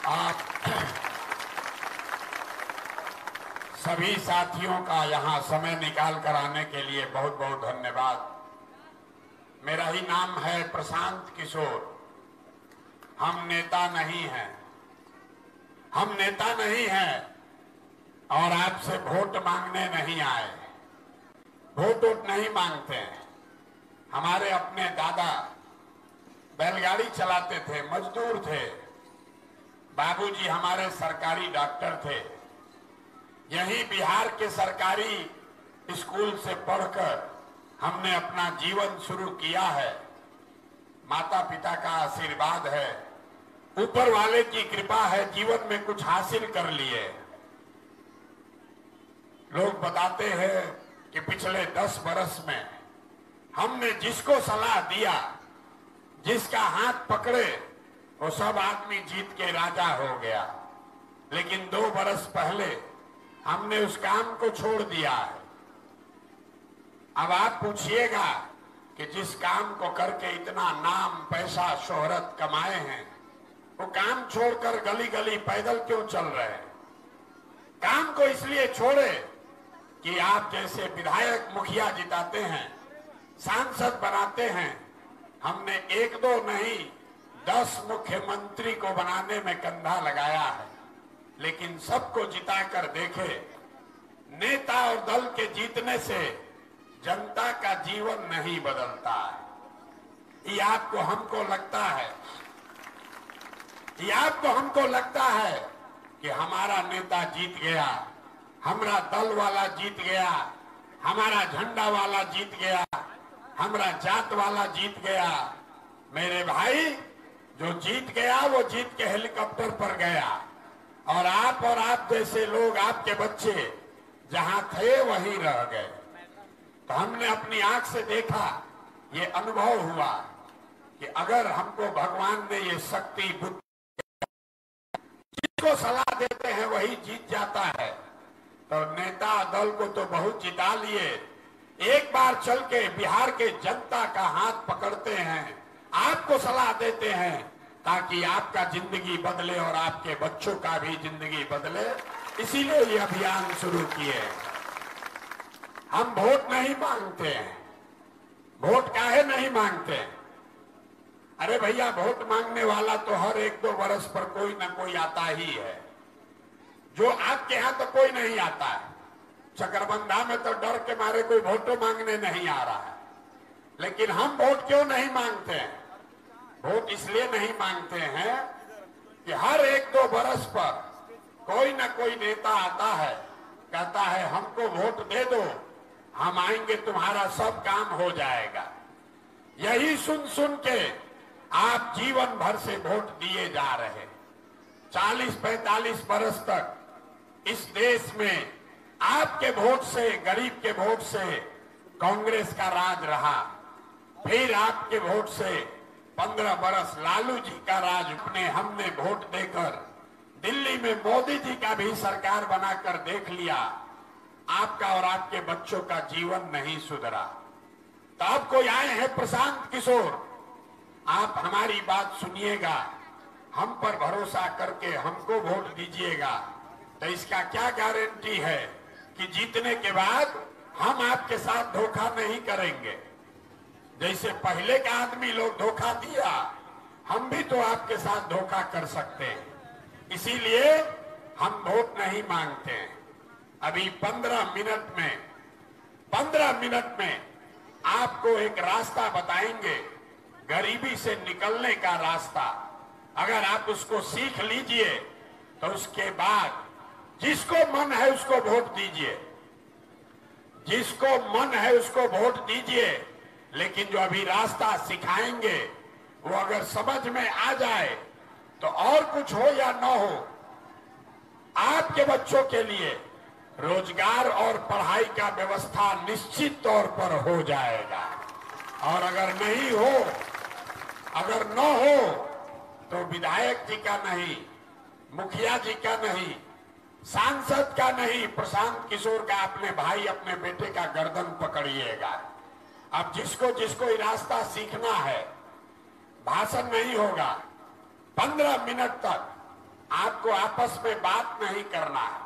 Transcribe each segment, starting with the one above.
आप सभी साथियों का यहाँ समय निकाल कर आने के लिए बहुत बहुत धन्यवाद। मेरा ही नाम है प्रशांत किशोर। हम नेता नहीं हैं, हम नेता नहीं हैं और आपसे वोट मांगने नहीं आए। वोट नहीं मांगते हैं। हमारे अपने दादा बैलगाड़ी चलाते थे, मजदूर थे। बाबूजी हमारे सरकारी डॉक्टर थे। यही बिहार के सरकारी स्कूल से पढ़कर हमने अपना जीवन शुरू किया है। माता पिता का आशीर्वाद है, ऊपर वाले की कृपा है, जीवन में कुछ हासिल कर लिए। लोग बताते हैं कि पिछले 10 बरस में हमने जिसको सलाह दिया, जिसका हाथ पकड़े, वो सब आदमी जीत के राजा हो गया। लेकिन 2 बरस पहले हमने उस काम को छोड़ दिया है। अब आप पूछिएगा कि जिस काम को करके इतना नाम, पैसा, शोहरत कमाए हैं, वो काम छोड़कर गली गली पैदल क्यों चल रहे हैं? काम को इसलिए छोड़े कि आप जैसे विधायक, मुखिया जिताते हैं, सांसद बनाते हैं। हमने 1-2 नहीं 10 मुख्यमंत्री को बनाने में कंधा लगाया है। लेकिन सबको जिताकर देखे, नेता और दल के जीतने से जनता का जीवन नहीं बदलता है। ये आपको हमको लगता है, ये आपको हमको लगता है कि हमारा नेता जीत गया, हमारा दल वाला जीत गया, हमारा झंडा वाला जीत गया, हमारा जात वाला जीत गया। मेरे भाई, जो जीत गया वो जीत के हेलीकॉप्टर पर गया और आप जैसे लोग, आपके बच्चे जहां थे वहीं रह गए। तो हमने अपनी आंख से देखा, ये अनुभव हुआ कि अगर हमको भगवान ने ये शक्ति, बुद्धि, जिसको सलाह देते हैं वही जीत जाता है। तो नेता दल को तो बहुत जिता लिए। एक बार चल के बिहार के जनता का हाथ पकड़ते हैं, आपको सलाह देते हैं ताकि आपका जिंदगी बदले और आपके बच्चों का भी जिंदगी बदले। इसीलिए ये अभियान शुरू किए। हम वोट नहीं मांगते हैं। वोट काहे नहीं मांगते? अरे भैया, वोट मांगने वाला तो हर 1-2 बरस पर कोई ना कोई आता ही है। जो आपके यहां तो कोई नहीं आता है। चकरबंधा में तो डर के मारे कोई वोट मांगने नहीं आ रहा है। लेकिन हम वोट क्यों नहीं मांगते हैं? वोट इसलिए नहीं मांगते हैं कि हर 1-2 बरस पर कोई ना कोई नेता आता है, कहता है हमको वोट दे दो, हम आएंगे, तुम्हारा सब काम हो जाएगा। यही सुन सुन के आप जीवन भर से वोट दिए जा रहे। 40-45 बरस तक इस देश में आपके वोट से, गरीब के वोट से कांग्रेस का राज रहा। फिर आपके वोट से 15 बरस लालू जी का राज अपने हमने वोट देकर दिल्ली में मोदी जी का भी सरकार बनाकर देख लिया। आपका और आपके बच्चों का जीवन नहीं सुधरा। तो अब कोई आए हैं प्रशांत किशोर, आप हमारी बात सुनिएगा, हम पर भरोसा करके हमको वोट दीजिएगा। तो इसका क्या गारंटी है कि जीतने के बाद हम आपके साथ धोखा नहीं करेंगे? जैसे पहले का आदमी लोग धोखा दिया, हम भी तो आपके साथ धोखा कर सकते हैं। इसीलिए हम वोट नहीं मांगते हैं। अभी 15 मिनट में आपको एक रास्ता बताएंगे, गरीबी से निकलने का रास्ता। अगर आप उसको सीख लीजिए तो उसके बाद जिसको मन है उसको वोट दीजिए, जिसको मन है उसको वोट दीजिए। लेकिन जो अभी रास्ता सिखाएंगे वो अगर समझ में आ जाए तो और कुछ हो या न हो, आपके बच्चों के लिए रोजगार और पढ़ाई का व्यवस्था निश्चित तौर पर हो जाएगा। और अगर नहीं हो, अगर न हो तो विधायक जी का नहीं, मुखिया जी का नहीं, सांसद का नहीं, प्रशांत किशोर का अपने भाई, अपने बेटे का गर्दन पकड़िएगा। अब जिसको जिसको ये रास्ता सीखना है, भाषण नहीं होगा। 15 मिनट तक आपको आपस में बात नहीं करना है,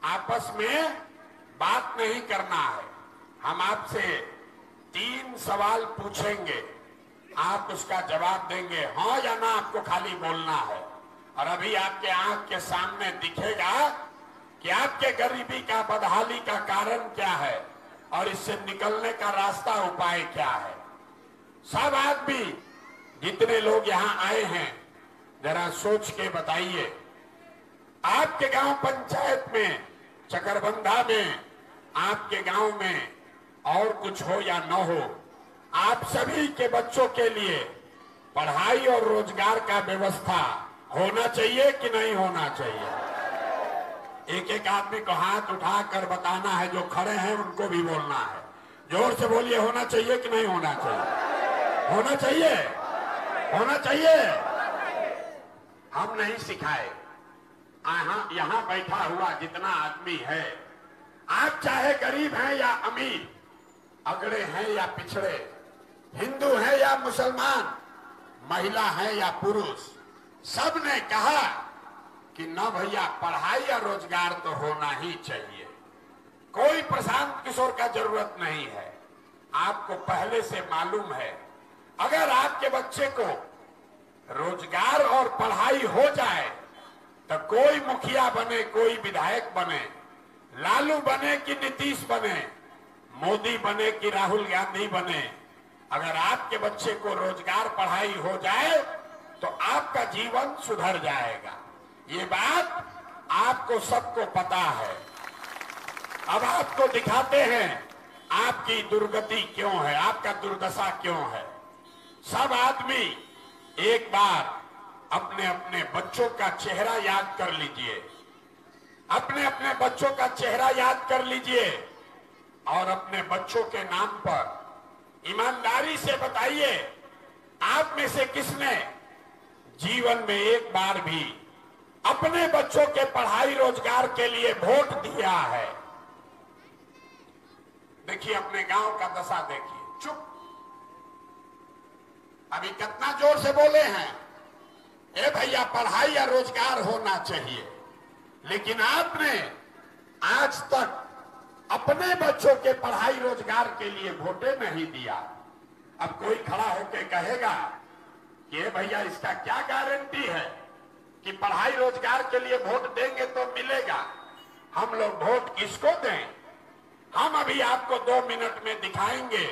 आपस में बात नहीं करना है। हम आपसे 3 सवाल पूछेंगे, आप उसका जवाब देंगे हाँ या ना, आपको खाली बोलना है। और अभी आपके आंख के सामने दिखेगा कि आपके गरीबी का, बदहाली का कारण क्या है और इससे निकलने का रास्ता, उपाय क्या है। सब आदमी जितने लोग यहाँ आए हैं जरा सोच के बताइए, आपके गांव पंचायत में, चकरबंधा में, आपके गांव में और कुछ हो या न हो, आप सभी के बच्चों के लिए पढ़ाई और रोजगार का व्यवस्था होना चाहिए कि नहीं होना चाहिए। एक एक आदमी को हाथ उठाकर बताना है, जो खड़े हैं उनको भी बोलना है। जोर से बोलिए, होना चाहिए कि नहीं होना चाहिए? होना चाहिए, होना चाहिए। हम नहीं सिखाए, यहाँ बैठा हुआ जितना आदमी है, आप चाहे गरीब हैं या अमीर, अगड़े हैं या पिछड़े, हिंदू हैं या मुसलमान, महिला हैं या पुरुष, सब ने कहा कि न भैया, पढ़ाई या रोजगार तो होना ही चाहिए। कोई प्रशांत किशोर का जरूरत नहीं है। आपको पहले से मालूम है, अगर आपके बच्चे को रोजगार और पढ़ाई हो जाए तो कोई मुखिया बने, कोई विधायक बने, लालू बने कि नीतीश बने, मोदी बने कि राहुल गांधी बने, अगर आपके बच्चे को रोजगार, पढ़ाई हो जाए तो आपका जीवन सुधर जाएगा। ये बात आपको सबको पता है। अब आपको दिखाते हैं आपकी दुर्गति क्यों है, आपका दुर्दशा क्यों है। सब आदमी एक बार अपने अपने बच्चों का चेहरा याद कर लीजिए, अपने अपने बच्चों का चेहरा याद कर लीजिए और अपने बच्चों के नाम पर ईमानदारी से बताइए, आप में से किसने जीवन में एक बार भी अपने बच्चों के पढ़ाई रोजगार के लिए वोट दिया है? देखिए, अपने गांव का दशा देखिए। चुप, अभी कितना जोर से बोले हैं, ए भैया पढ़ाई या रोजगार होना चाहिए, लेकिन आपने आज तक अपने बच्चों के पढ़ाई रोजगार के लिए वोटे नहीं दिया। अब कोई खड़ा होकर कहेगा कि ए भैया, इसका क्या गारंटी है कि पढ़ाई रोजगार के लिए वोट देंगे तो मिलेगा? हम लोग वोट किसको दें? हम अभी आपको 2 मिनट में दिखाएंगे,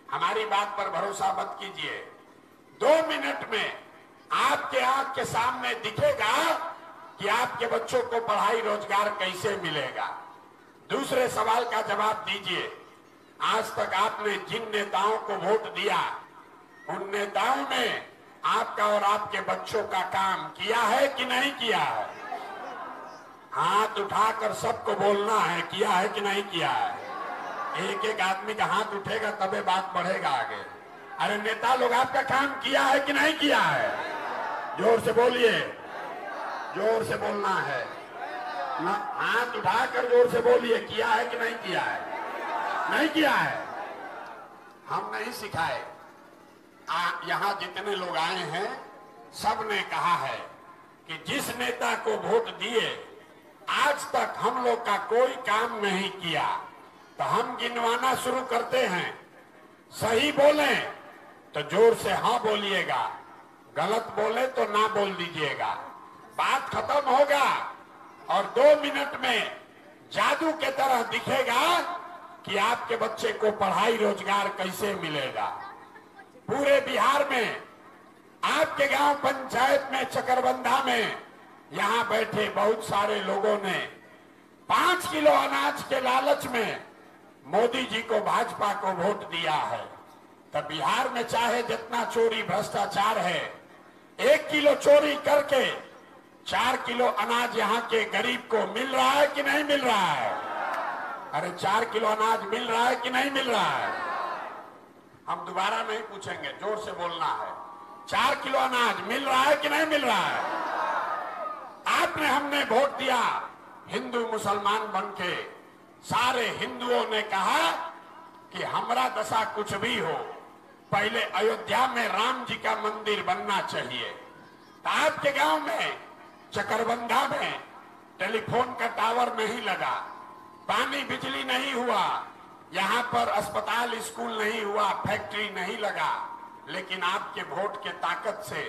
हमारी बात पर भरोसा मत कीजिए। 2 मिनट में आपके आंख के सामने दिखेगा कि आपके बच्चों को पढ़ाई रोजगार कैसे मिलेगा। दूसरे सवाल का जवाब दीजिए, आज तक आपने जिन नेताओं को वोट दिया, उन नेताओं ने आपका और आपके बच्चों का काम किया है कि नहीं किया है? हाथ उठाकर सबको बोलना है, किया है कि नहीं किया है। एक एक आदमी का हाथ उठेगा तबे बात बढ़ेगा आगे। अरे नेता लोग, आपका काम किया है कि नहीं किया है? जोर से बोलिए, जोर से बोलना है ना, हाथ उठाकर जोर से बोलिए, किया है कि नहीं किया है? नहीं किया है। हम नहीं सिखाए, यहाँ जितने लोग आए हैं सब ने कहा है कि जिस नेता को वोट दिए आज तक हम लोग का कोई काम नहीं किया, तो हम गिनवाना शुरू करते हैं। सही बोले तो जोर से हाँ बोलिएगा, गलत बोले तो ना बोल दीजिएगा। बात खत्म होगा और 2 मिनट में जादू के तरह दिखेगा कि आपके बच्चे को पढ़ाई रोजगार कैसे मिलेगा। पूरे बिहार में, आपके गांव पंचायत में, चकरबंधा में, यहां बैठे बहुत सारे लोगों ने 5 किलो अनाज के लालच में मोदी जी को, भाजपा को वोट दिया है। तब बिहार में चाहे जितना चोरी भ्रष्टाचार है, 1 किलो चोरी करके 4 किलो अनाज यहाँ के गरीब को मिल रहा है कि नहीं मिल रहा है? अरे 4 किलो अनाज मिल रहा है कि नहीं मिल रहा है? हम दोबारा नहीं पूछेंगे, जोर से बोलना है। 4 किलो अनाज मिल रहा है कि नहीं मिल रहा है? आपने, हमने वोट दिया हिंदू मुसलमान बनके, सारे हिंदुओं ने कहा कि हमारा दशा कुछ भी हो, पहले अयोध्या में राम जी का मंदिर बनना चाहिए। तो आपके गांव में चकरबंधा में टेलीफोन का टावर नहीं लगा, पानी बिजली नहीं हुआ, यहाँ पर अस्पताल स्कूल नहीं हुआ, फैक्ट्री नहीं लगा, लेकिन आपके वोट के ताकत से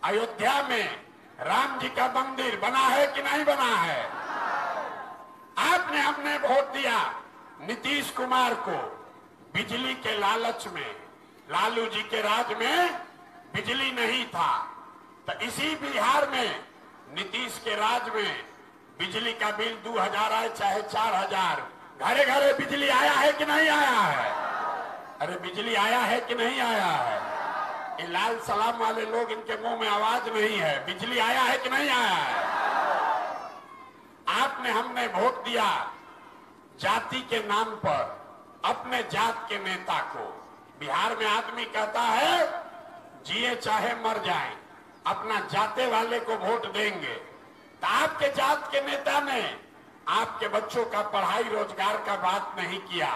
अयोध्या में राम जी का मंदिर बना है कि नहीं बना है? आपने हमने वोट दिया नीतीश कुमार को बिजली के लालच में। लालू जी के राज में बिजली नहीं था, तो इसी बिहार में नीतीश के राज में बिजली का बिल 2000 आए चाहे 4000, घरे घरे बिजली आया है कि नहीं आया है? अरे बिजली आया है कि नहीं आया है? ये लाल सलाम वाले लोग, इनके मुंह में आवाज नहीं है। बिजली आया है कि नहीं आया है? आपने हमने वोट दिया जाति के नाम पर अपने जात के नेता को। बिहार में आदमी कहता है जिए चाहे मर जाए, अपना जाते वाले को वोट देंगे। तो आपके जात के नेता ने आपके बच्चों का पढ़ाई रोजगार का बात नहीं किया,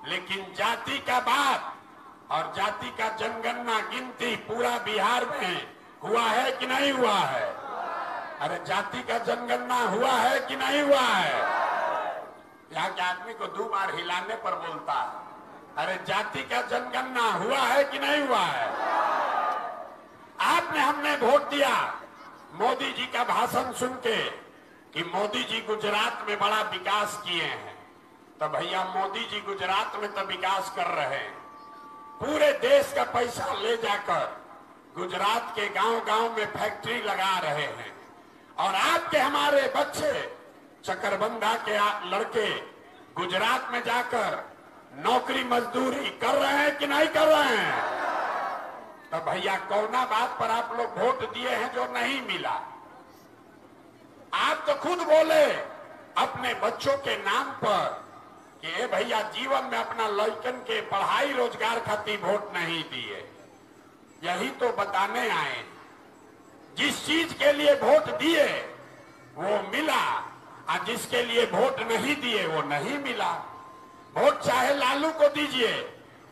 लेकिन जाति का बात और जाति का जनगणना गिनती पूरा बिहार में हुआ है कि नहीं हुआ है? अरे जाति का जनगणना हुआ है कि नहीं हुआ है? यहाँ के आदमी को 2 बार हिलाने पर बोलता है, अरे जाति का जनगणना हुआ है कि नहीं हुआ है? आपने हमने वोट दिया मोदी जी का भाषण सुन के कि मोदी जी गुजरात में बड़ा विकास किए हैं। तो भैया मोदी जी गुजरात में तो विकास कर रहे हैं, पूरे देश का पैसा ले जाकर गुजरात के गांव-गांव में फैक्ट्री लगा रहे हैं। और आपके हमारे बच्चे चकरबंधा के लड़के गुजरात में जाकर नौकरी मजदूरी कर रहे हैं कि नहीं कर रहे हैं? तो भैया कौना बात पर आप लोग वोट दिए हैं जो नहीं मिला? आप तो खुद बोले अपने बच्चों के नाम पर कि ए भैया जीवन में अपना लड़कन के पढ़ाई रोजगार खातिर वोट नहीं दिए। यही तो बताने आए, जिस चीज के लिए वोट दिए वो मिला, और जिसके लिए वोट नहीं दिए वो नहीं मिला। वोट चाहे लालू को दीजिए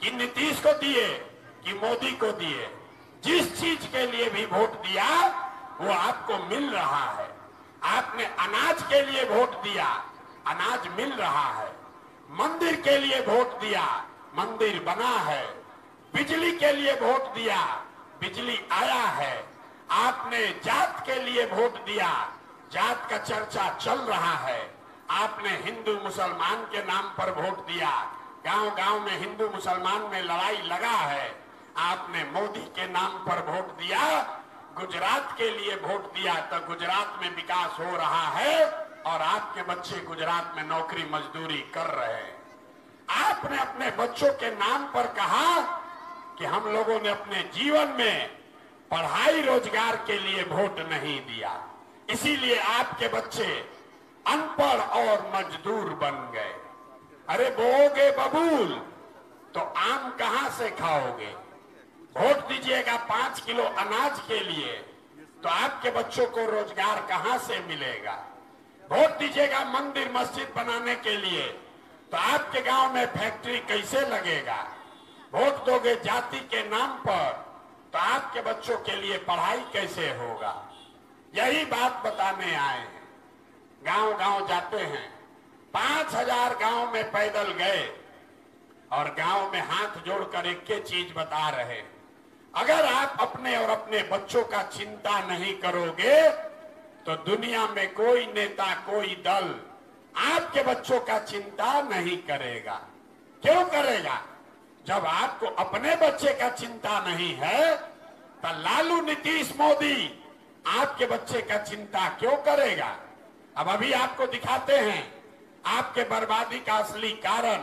कि नीतीश को दिए कि मोदी को दिए, जिस चीज के लिए भी वोट दिया वो आपको मिल रहा है। आपने अनाज के लिए वोट दिया, अनाज मिल रहा है। मंदिर के लिए वोट दिया, मंदिर बना है। बिजली के लिए वोट दिया, बिजली आया है। आपने जात के लिए वोट दिया, जात का चर्चा चल रहा है। आपने हिंदू मुसलमान के नाम पर वोट दिया, गांव-गांव में हिंदू मुसलमान में लड़ाई लगा है। आपने मोदी के नाम पर वोट दिया, गुजरात के लिए वोट दिया, तो गुजरात में विकास हो रहा है और आपके बच्चे गुजरात में नौकरी मजदूरी कर रहे हैं। आपने अपने बच्चों के नाम पर कहा कि हम लोगों ने अपने जीवन में पढ़ाई रोजगार के लिए वोट नहीं दिया, इसीलिए आपके बच्चे अनपढ़ और मजदूर बन गए। अरे बोओगे बबूल तो आम कहां से खाओगे? वोट दीजिएगा 5 किलो अनाज के लिए तो आपके बच्चों को रोजगार कहां से मिलेगा? वोट दीजिएगा मंदिर मस्जिद बनाने के लिए तो आपके गांव में फैक्ट्री कैसे लगेगा? वोट दोगे जाति के नाम पर तो आपके बच्चों के लिए पढ़ाई कैसे होगा? यही बात बताने आए हैं। गांव-गांव जाते हैं, 5000 गांव में पैदल गए और गांव में हाथ जोड़कर एक चीज बता रहे, अगर आप अपने और अपने बच्चों का चिंता नहीं करोगे तो दुनिया में कोई नेता, कोई दल आपके बच्चों का चिंता नहीं करेगा। क्यों करेगा? जब आपको अपने बच्चे का चिंता नहीं है तो लालू, नीतीश, मोदी आपके बच्चे का चिंता क्यों करेगा? अब अभी आपको दिखाते हैं आपके बर्बादी का असली कारण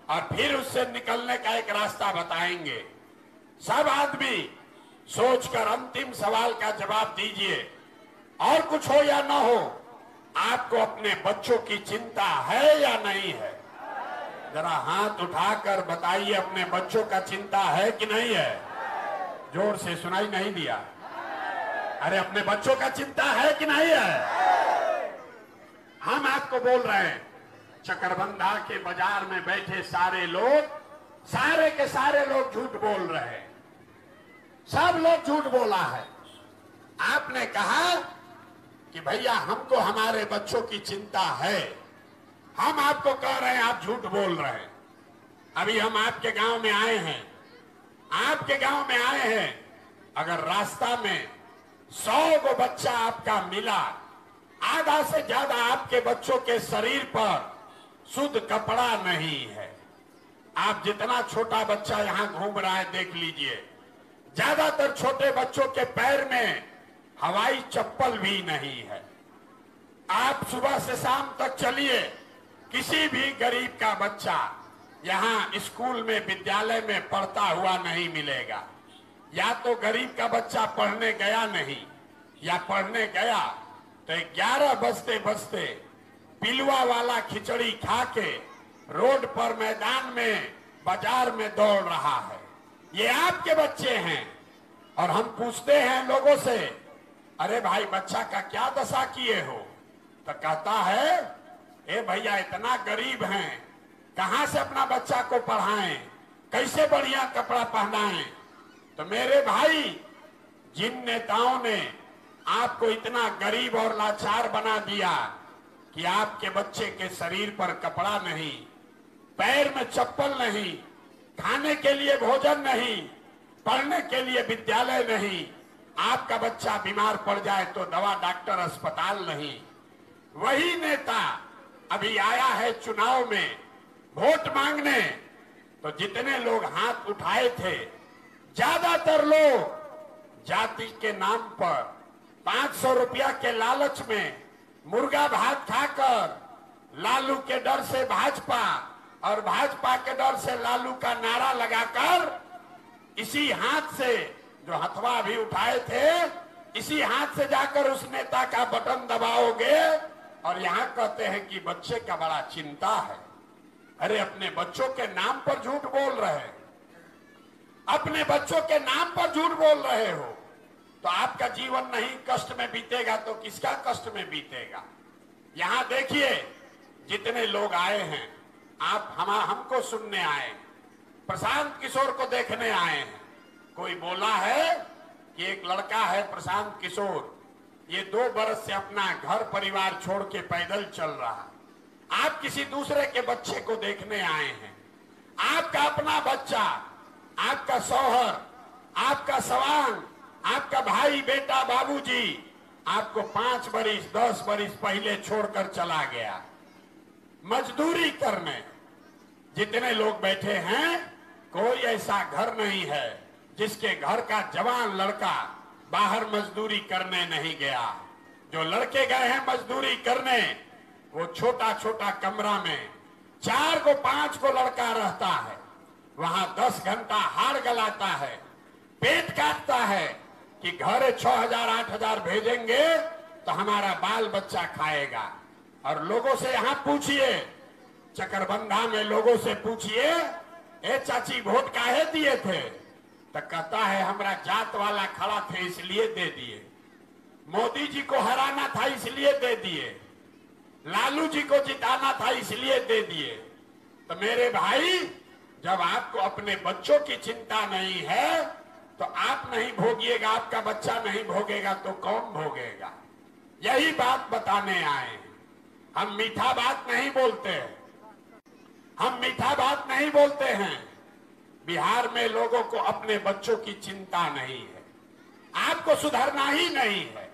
और फिर उससे निकलने का एक रास्ता बताएंगे। सब आदमी सोचकर अंतिम सवाल का जवाब दीजिए, और कुछ हो या ना हो, आपको अपने बच्चों की चिंता है या नहीं है? जरा हाथ उठाकर बताइए, अपने बच्चों का चिंता है कि नहीं है? जोर से सुनाई नहीं दिया। अरे अपने बच्चों का चिंता है कि नहीं है? हम आपको बोल रहे हैं, चकरबंधा के बाजार में बैठे सारे लोग, सारे के सारे लोग झूठ बोल रहे हैं। सब लोग झूठ बोला है। आपने कहा कि भैया हमको हमारे बच्चों की चिंता है, हम आपको कह रहे हैं आप झूठ बोल रहे हैं। अभी हम आपके गांव में आए हैं, आपके गांव में आए हैं, अगर रास्ता में 100 को बच्चा आपका मिला, आधा से ज्यादा आपके बच्चों के शरीर पर शुद्ध कपड़ा नहीं है। आप जितना छोटा बच्चा यहां घूम रहा है देख लीजिए, ज्यादातर छोटे बच्चों के पैर में हवाई चप्पल भी नहीं है। आप सुबह से शाम तक चलिए, किसी भी गरीब का बच्चा यहाँ स्कूल में विद्यालय में पढ़ता हुआ नहीं मिलेगा। या तो गरीब का बच्चा पढ़ने गया नहीं, या पढ़ने गया तो 11 बजते बजते पिलुआ वाला खिचड़ी खा के रोड पर, मैदान में, बाजार में दौड़ रहा है। ये आपके बच्चे हैं। और हम पूछते हैं लोगों से, अरे भाई बच्चा का क्या दशा किए हो, तो कहता है ए भैया इतना गरीब हैं, कहां से अपना बच्चा को पढ़ाएं, कैसे बढ़िया कपड़ा पहनाएं। तो मेरे भाई, जिन नेताओं ने आपको इतना गरीब और लाचार बना दिया कि आपके बच्चे के शरीर पर कपड़ा नहीं, पैर में चप्पल नहीं, खाने के लिए भोजन नहीं, पढ़ने के लिए विद्यालय नहीं, आपका बच्चा बीमार पड़ जाए तो दवा डॉक्टर अस्पताल नहीं, वही नेता अभी आया है चुनाव में वोट मांगने। तो जितने लोग हाथ उठाए थे, ज्यादातर लोग जाति के नाम पर 500 रुपया के लालच में मुर्गा भात खाकर, लालू के डर से भाजपा और भाजपा के डर से लालू का नारा लगाकर, इसी हाथ से जो हथवा भी उठाए थे, इसी हाथ से जाकर उस नेता का बटन दबाओगे और यहां कहते हैं कि बच्चे का बड़ा चिंता है। अरे अपने बच्चों के नाम पर झूठ बोल रहे हैं, अपने बच्चों के नाम पर झूठ बोल रहे हो, तो आपका जीवन नहीं कष्ट में बीतेगा तो किसका कष्ट में बीतेगा। यहां देखिए जितने लोग आए हैं, आप हमको सुनने आए, प्रशांत किशोर को देखने आए हैं। कोई बोला है कि एक लड़का है प्रशांत किशोर, ये 2 बरस से अपना घर परिवार छोड़ के पैदल चल रहा। आप किसी दूसरे के बच्चे को देखने आए हैं। आपका अपना बच्चा, आपका शौहर, आपका सवांग, आपका भाई बेटा बाबूजी आपको 5 बरिस 10 बरिस पहले छोड़कर चला गया मजदूरी करने। जितने लोग बैठे हैं, कोई ऐसा घर नहीं है जिसके घर का जवान लड़का बाहर मजदूरी करने नहीं गया। जो लड़के गए हैं मजदूरी करने, वो छोटा छोटा कमरा में 4 को 5 को लड़का रहता है, वहां 10 घंटा हाड़ गलाता है, पेट काटता है कि घर 6000 8000 भेजेंगे तो हमारा बाल बच्चा खाएगा। और लोगों से यहां पूछिए, चकरबंधा में लोगों से पूछिए, ए चाची वोट काहे दिए थे, तो कहता है हमरा जात वाला खड़ा थे इसलिए दे दिए, मोदी जी को हराना था इसलिए दे दिए, लालू जी को जिताना था इसलिए दे दिए। तो मेरे भाई, जब आपको अपने बच्चों की चिंता नहीं है तो आप नहीं भोगिएगा, आपका बच्चा नहीं भोगेगा तो कौन भोगेगा। यही बात बताने आए। हम मीठा बात नहीं बोलते, हम मीठा बात नहीं बोलते हैं। बिहार में लोगों को अपने बच्चों की चिंता नहीं है, आपको सुधरना ही नहीं है।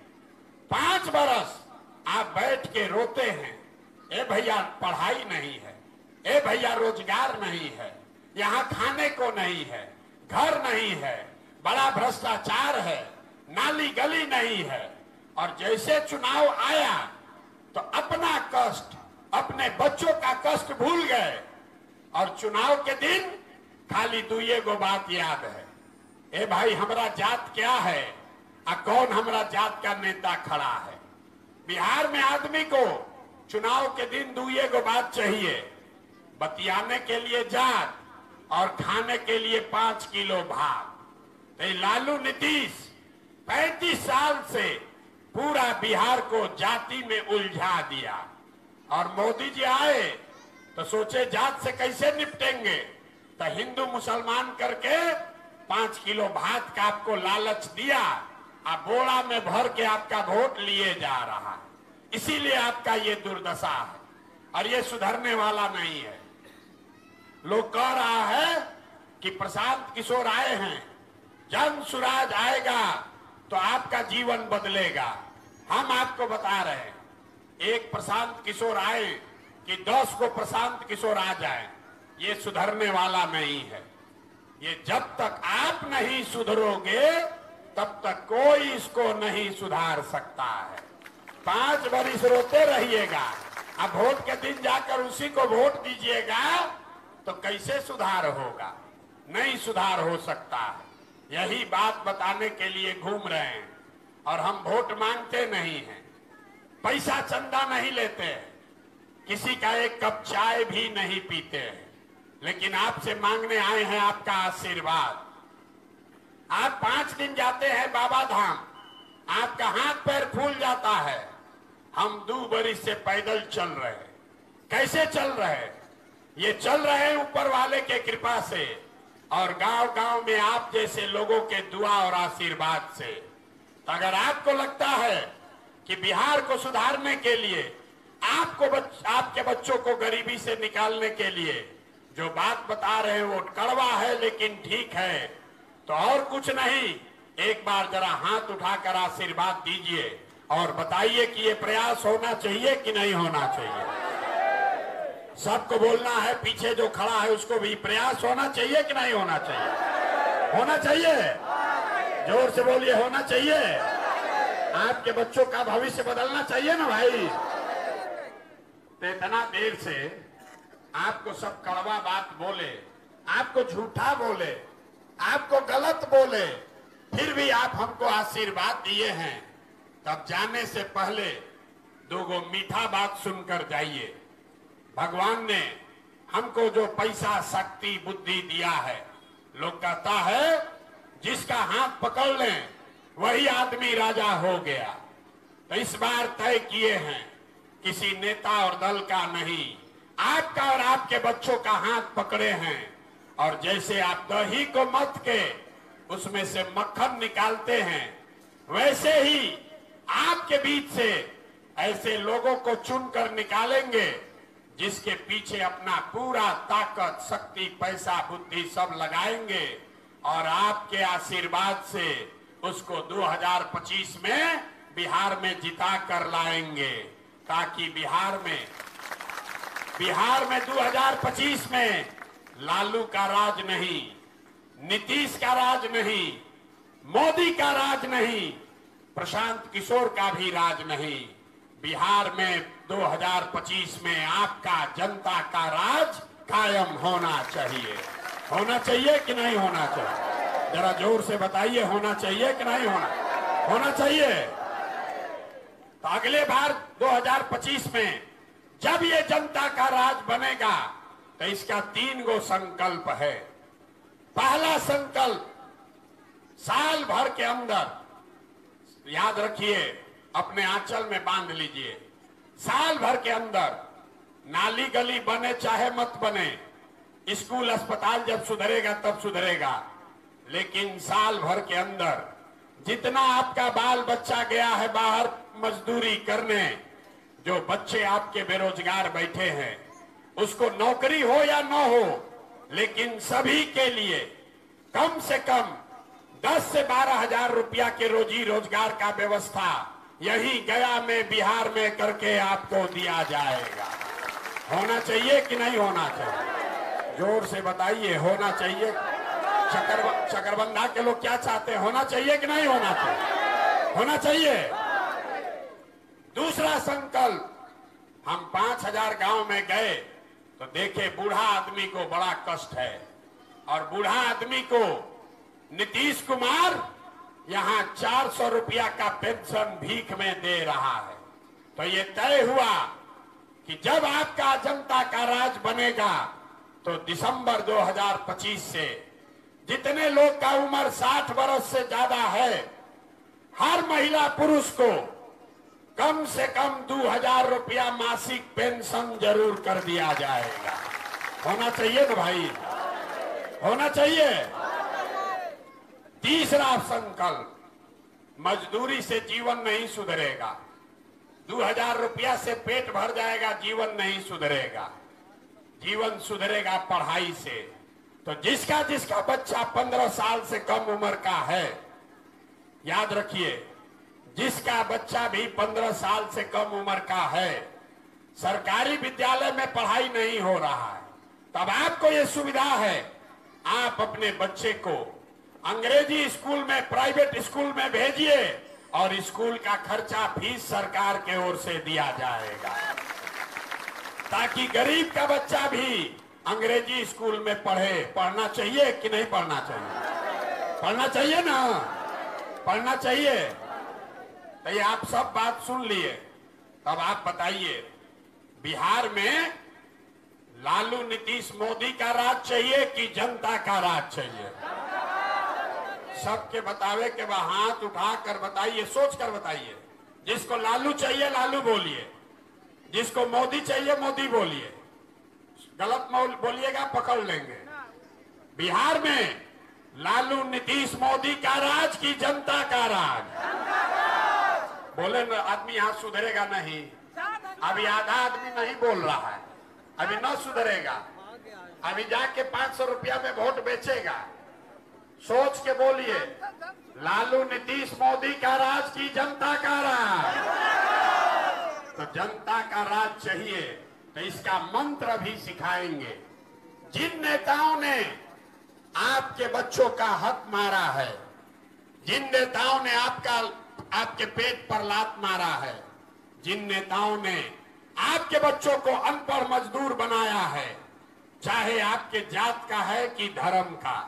5 बरस आप बैठ के रोते हैं, ए भैया पढ़ाई नहीं है, ए भैया रोजगार नहीं है, यहाँ खाने को नहीं है, घर नहीं है, बड़ा भ्रष्टाचार है, नाली गली नहीं है। और जैसे चुनाव आया तो अपना कष्ट, अपने बच्चों का कष्ट भूल गए। और चुनाव के दिन खाली 2 गो बात याद है, ए भाई हमरा जात क्या है, कौन हमरा जात का नेता खड़ा है। बिहार में आदमी को चुनाव के दिन 2 गो बात चाहिए, बतियाने के लिए जात और खाने के लिए 5 किलो भात। तो लालू नीतीश 35 साल से पूरा बिहार को जाति में उलझा दिया। और मोदी जी आए तो सोचे जात से कैसे निपटेंगे, तो हिंदू मुसलमान करके 5 किलो भात का आपको लालच दिया, अब बोड़ा में भर के आपका वोट लिए जा रहा है, इसीलिए आपका ये दुर्दशा है और ये सुधरने वाला नहीं है। लोग कह रहा है कि प्रशांत किशोर आए हैं, जन सुराज आएगा तो आपका जीवन बदलेगा। हम आपको बता रहे हैं, एक प्रशांत किशोर आए कि 10 को प्रशांत किशोर आ जाए, ये सुधरने वाला नहीं है। ये जब तक आप नहीं सुधरोगे तब तक कोई इसको नहीं सुधार सकता है। 5 वर्ष रोते रहिएगा, अब वोट के दिन जाकर उसी को वोट दीजिएगा तो कैसे सुधार होगा? नहीं सुधार हो सकता। यही बात बताने के लिए घूम रहे हैं। और हम वोट मांगते नहीं हैं, पैसा चंदा नहीं लेते, किसी का एक कप चाय भी नहीं पीते हैं, लेकिन आपसे मांगने आए हैं आपका आशीर्वाद। आप 5 दिन जाते हैं बाबा धाम, आपका हाथ पैर फूल जाता है। हम 2 वर्ष से पैदल चल रहे हैं। कैसे चल रहे हैं? ये चल रहे हैं ऊपर वाले के कृपा से और गांव-गांव में आप जैसे लोगों के दुआ और आशीर्वाद से। तो अगर आपको लगता है कि बिहार को सुधारने के लिए, आपके बच्चों को गरीबी से निकालने के लिए जो बात बता रहे हैं वो कड़वा है लेकिन ठीक है, तो और कुछ नहीं, एक बार जरा हाथ उठाकर आशीर्वाद दीजिए और बताइए कि ये प्रयास होना चाहिए कि नहीं होना चाहिए। सबको बोलना है, पीछे जो खड़ा है उसको भी प्रयास होना चाहिए कि नहीं होना चाहिए? होना चाहिए। जोर से बोलिए, होना चाहिए। आपके बच्चों का भविष्य बदलना चाहिए ना भाई। तो इतना देर से आपको सब कड़वा बात बोले, आपको झूठा बोले, आपको गलत बोले, फिर भी आप हमको आशीर्वाद दिए हैं, तब जाने से पहले 2 मीठा बात सुनकर जाइए। भगवान ने हमको जो पैसा, शक्ति, बुद्धि दिया है, लोग कहता है जिसका हाथ पकड़ लें वही आदमी राजा हो गया। तो इस बार तय किए हैं, किसी नेता और दल का नहीं, आपका और आपके बच्चों का हाथ पकड़े हैं। और जैसे आप दही को मथ के उसमें से मक्खन निकालते हैं, वैसे ही आपके बीच से ऐसे लोगों को चुनकर निकालेंगे जिसके पीछे अपना पूरा ताकत, शक्ति, पैसा, बुद्धि सब लगाएंगे और आपके आशीर्वाद से उसको 2025 में बिहार में जिता कर लाएंगे, ताकि बिहार में 2025 में लालू का राज नहीं, नीतीश का राज नहीं, मोदी का राज नहीं, प्रशांत किशोर का भी राज नहीं। बिहार में 2025 में आपका, जनता का राज कायम होना चाहिए। होना चाहिए कि नहीं होना चाहिए? जरा जोर से बताइए, होना चाहिए कि नहीं होना चाहिए? तो अगले बार 2025 में जब ये जनता का राज बनेगा तो इसका 3 गो संकल्प है। पहला संकल्प, साल भर के अंदर, याद रखिए, अपने आंचल में बांध लीजिए, साल भर के अंदर नाली गली बने चाहे मत बने, स्कूल अस्पताल जब सुधरेगा तब सुधरेगा, लेकिन साल भर के अंदर जितना आपका बाल बच्चा गया है बाहर मजदूरी करने, जो बच्चे आपके बेरोजगार बैठे हैं, उसको नौकरी हो या न हो, लेकिन सभी के लिए कम से कम 10 से 12 हजार रुपया के रोजी रोजगार का व्यवस्था यही गया में, बिहार में करके आपको दिया जाएगा। होना चाहिए कि नहीं होना चाहिए? जोर से बताइए, होना चाहिए। चकरबंदा के लोग क्या चाहते हैं? होना चाहिए कि नहीं होना चाहिए? होना चाहिए। दूसरा संकल्प, हम 5000 गांव में गए तो देखे बूढ़ा आदमी को बड़ा कष्ट है, और बूढ़ा आदमी को नीतीश कुमार यहाँ 400 रुपया का पेंशन भीख में दे रहा है। तो ये तय हुआ कि जब आपका जनता का राज बनेगा तो दिसंबर 2025 से जितने लोग का उम्र 60 वर्ष से ज्यादा है, हर महिला पुरुष को कम से कम 2000 रुपया मासिक पेंशन जरूर कर दिया जाएगा। होना चाहिए ना भाई? होना चाहिए। तीसरा संकल्प, मजदूरी से जीवन नहीं सुधरेगा। 2000 रुपया से पेट भर जाएगा, जीवन नहीं सुधरेगा। जीवन सुधरेगा पढ़ाई से। तो जिसका जिसका बच्चा 15 साल से कम उम्र का है, याद रखिए, जिसका बच्चा भी 15 साल से कम उम्र का है, सरकारी विद्यालय में पढ़ाई नहीं हो रहा है, तब आपको यह सुविधा है, आप अपने बच्चे को अंग्रेजी स्कूल में, प्राइवेट स्कूल में भेजिए और स्कूल का खर्चा फीस सरकार के ओर से दिया जाएगा, ताकि गरीब का बच्चा भी अंग्रेजी स्कूल में पढ़े। पढ़ना चाहिए कि नहीं पढ़ना चाहिए? पढ़ना चाहिए ना, पढ़ना चाहिए। तो ये आप सब बात सुन लिए, तब आप बताइए, बिहार में लालू नीतीश मोदी का राज चाहिए कि जनता का राज चाहिए? सबके बतावे के बाद हाथ उठाकर बताइए, सोच कर बताइए। जिसको लालू चाहिए लालू बोलिए, जिसको मोदी चाहिए मोदी बोलिए। गलत बोलिएगा पकड़ लेंगे। बिहार में लालू नीतीश मोदी का राज की जनता का राज? बोले न आदमी यहाँ सुधरेगा नहीं। अभी आधा आदमी नहीं बोल रहा है, अभी न सुधरेगा। अभी जाके 500 रुपया में वोट बेचेगा। सोच के बोलिए, लालू नीतीश मोदी का राज की जनता का राज? तो जनता का राज चाहिए तो इसका मंत्र भी सिखाएंगे। जिन नेताओं ने आपके बच्चों का हक मारा है, जिन नेताओं ने आपके पेट पर लात मारा है, जिन नेताओं ने आपके बच्चों को अनपढ़ मजदूर बनाया है, चाहे आपके जात का है कि धर्म का,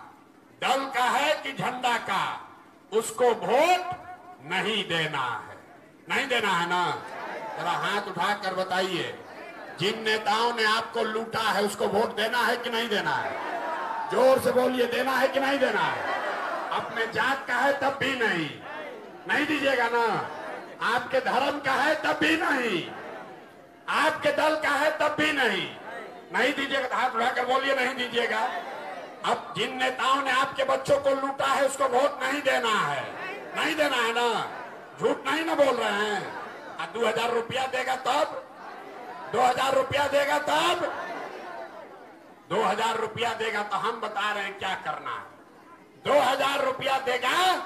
दल का है कि झंडा का, उसको वोट नहीं देना है। नहीं देना है ना? जरा हाथ उठाकर बताइए, जिन नेताओं ने आपको लूटा है उसको वोट देना है कि नहीं देना है? जोर से बोलिए, देना है कि नहीं देना है? अपने जात का है तब भी नहीं, नहीं दीजिएगा ना? आपके धर्म का है तब भी नहीं, आपके दल का है तब भी नहीं, नहीं दीजिएगा। हाथ उठाकर बोलिए, नहीं दीजिएगा। अब जिन नेताओं ने आपके बच्चों को लूटा है उसको वोट नहीं देना है, नहीं देना है ना? झूठ नहीं ना बोल रहे हैं? 2000 रुपया देगा तब, 2000 रुपया देगा तब, 2000 रुपया देगा तो हम बता रहे हैं क्या करना है। 2000 रुपया देगा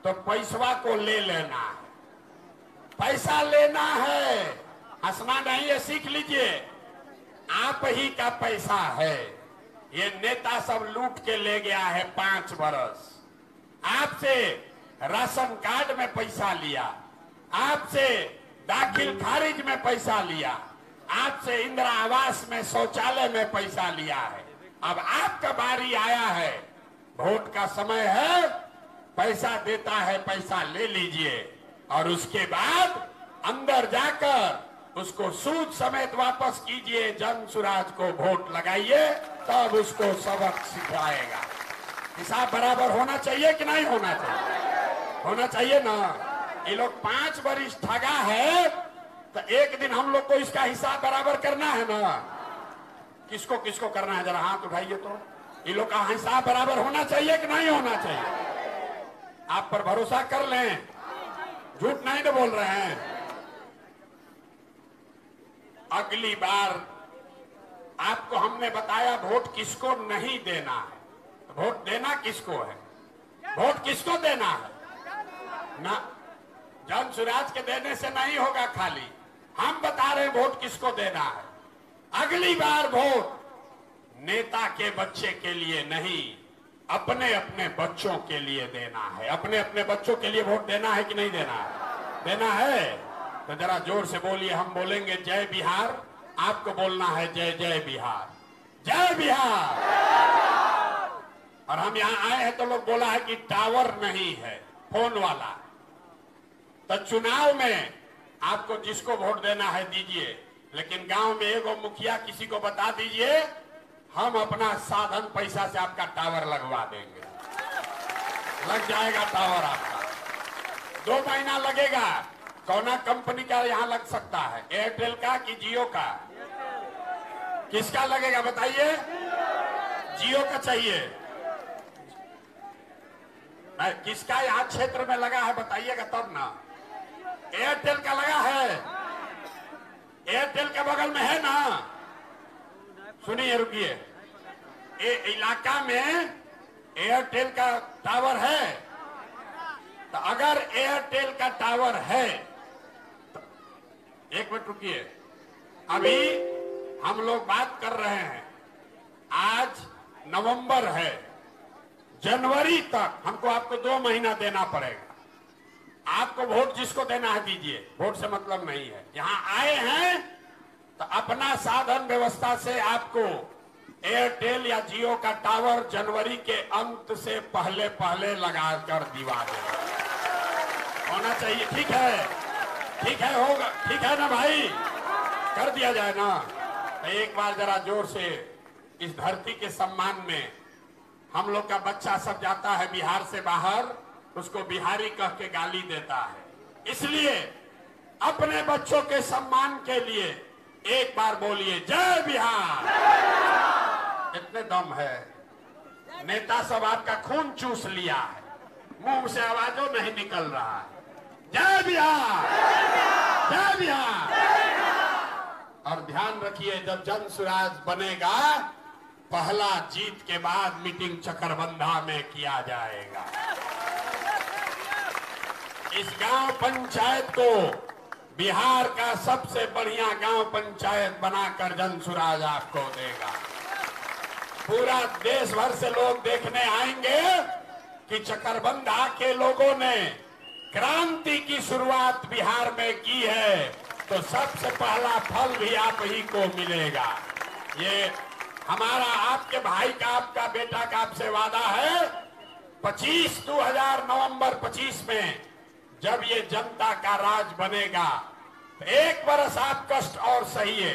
तो पैसवा को ले लेना है, पैसा लेना है, हंसना नहीं है, सीख लीजिए। आप ही का पैसा है, ये नेता सब लूट के ले गया है 5 बरस। आपसे राशन कार्ड में पैसा लिया, आपसे दाखिल खारिज में पैसा लिया, आपसे इंदिरा आवास में शौचालय में पैसा लिया है। अब आपका बारी आया है, वोट का समय है, पैसा देता है, पैसा ले लीजिए और उसके बाद अंदर जाकर उसको सूद समेत वापस कीजिए। जन सुराज को वोट लगाइए, तब उसको सबक सिखाएगा। हिसाब बराबर होना चाहिए कि नहीं होना चाहिए? होना चाहिए ना? ये लोग 5 बरिस ठगा है तो एक दिन हम लोग को इसका हिसाब बराबर करना है ना? किसको किसको करना है? जरा हाथ उठाइए तो। ये लोग का हिसाब बराबर होना चाहिए कि नहीं होना चाहिए? आप पर भरोसा कर लें, झूठ नहीं तो बोल रहे हैं। अगली बार आपको हमने बताया वोट किसको नहीं देना है। वोट देना किसको है? वोट किसको देना है ना? जन सुराज के देने से नहीं होगा, खाली हम बता रहे हैं वोट किसको देना है। अगली बार वोट नेता के बच्चे के लिए नहीं, अपने अपने बच्चों के लिए देना है। अपने अपने बच्चों के लिए वोट देना है कि नहीं देना है? देना है तो जरा जोर से बोलिए। हम बोलेंगे जय बिहार, आपको बोलना है जय जय बिहार, जय बिहार। और हम यहाँ आए हैं तो लोग बोला है कि टावर नहीं है फोन वाला। तो चुनाव में आपको जिसको वोट देना है दीजिए, लेकिन गांव में एगो मुखिया किसी को बता दीजिए, हम अपना साधन पैसा से आपका टावर लगवा देंगे। लग जाएगा टावर आपका, 2 महीना लगेगा। कौना कंपनी का यहाँ लग सकता है? एयरटेल का कि जियो का? किसका लगेगा बताइए? जियो का चाहिए। किसका यहाँ क्षेत्र में लगा है बताइएगा तब ना। एयरटेल का लगा है, एयरटेल के बगल में है ना। सुनिए, रुकिए, ये इलाका में एयरटेल का टावर है, तो अगर एयरटेल का टावर है तो एक मिनट रुकिए, अभी हम लोग बात कर रहे हैं, आज नवंबर है, जनवरी तक हमको आपको 2 महीना देना पड़ेगा। आपको वोट जिसको देना है दीजिए, वोट से मतलब नहीं है। यहां आए हैं तो अपना साधन व्यवस्था से आपको एयरटेल या जियो का टावर जनवरी के अंत से पहले पहले लगाकर दिवा देगा, होना चाहिए। ठीक है, ठीक है, होगा, ठीक है ना भाई, कर दिया जाए ना। तो एक बार जरा जोर से इस धरती के सम्मान में, हम लोग का बच्चा सब जाता है बिहार से बाहर, उसको बिहारी कह के गाली देता है, इसलिए अपने बच्चों के सम्मान के लिए एक बार बोलिए जय बिहार। इतने दम है, नेता सब आपका खून चूस लिया है, मुंह से आवाजों नहीं निकल रहा है। जय बिहार, जय बिहार। और ध्यान रखिए, जब जन स्वराज बनेगा, पहला जीत के बाद मीटिंग चकरबंधा में किया जाएगा। इस गांव पंचायत को बिहार का सबसे बढ़िया गांव पंचायत बनाकर जन स्वराज आपको देगा। पूरा देश भर से लोग देखने आएंगे कि चकरबंधा के लोगों ने क्रांति की शुरुआत बिहार में की है, तो सबसे पहला फल भी आप ही को मिलेगा। ये हमारा, आपके भाई का, आपका बेटा का आपसे वादा है, 2025 नवंबर 25 में जब ये जनता का राज बनेगा, तो 1 बरस आप कष्ट और सहिए।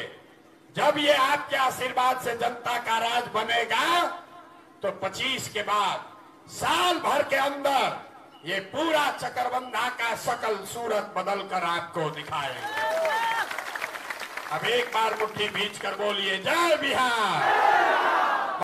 जब ये आपके आशीर्वाद से जनता का राज बनेगा, तो 25 के बाद साल भर के अंदर ये पूरा चकरबंधा का शकल सूरत बदल कर आपको दिखाएंगे। अब एक बार मुट्ठी भींच कर बोलिए जय बिहार।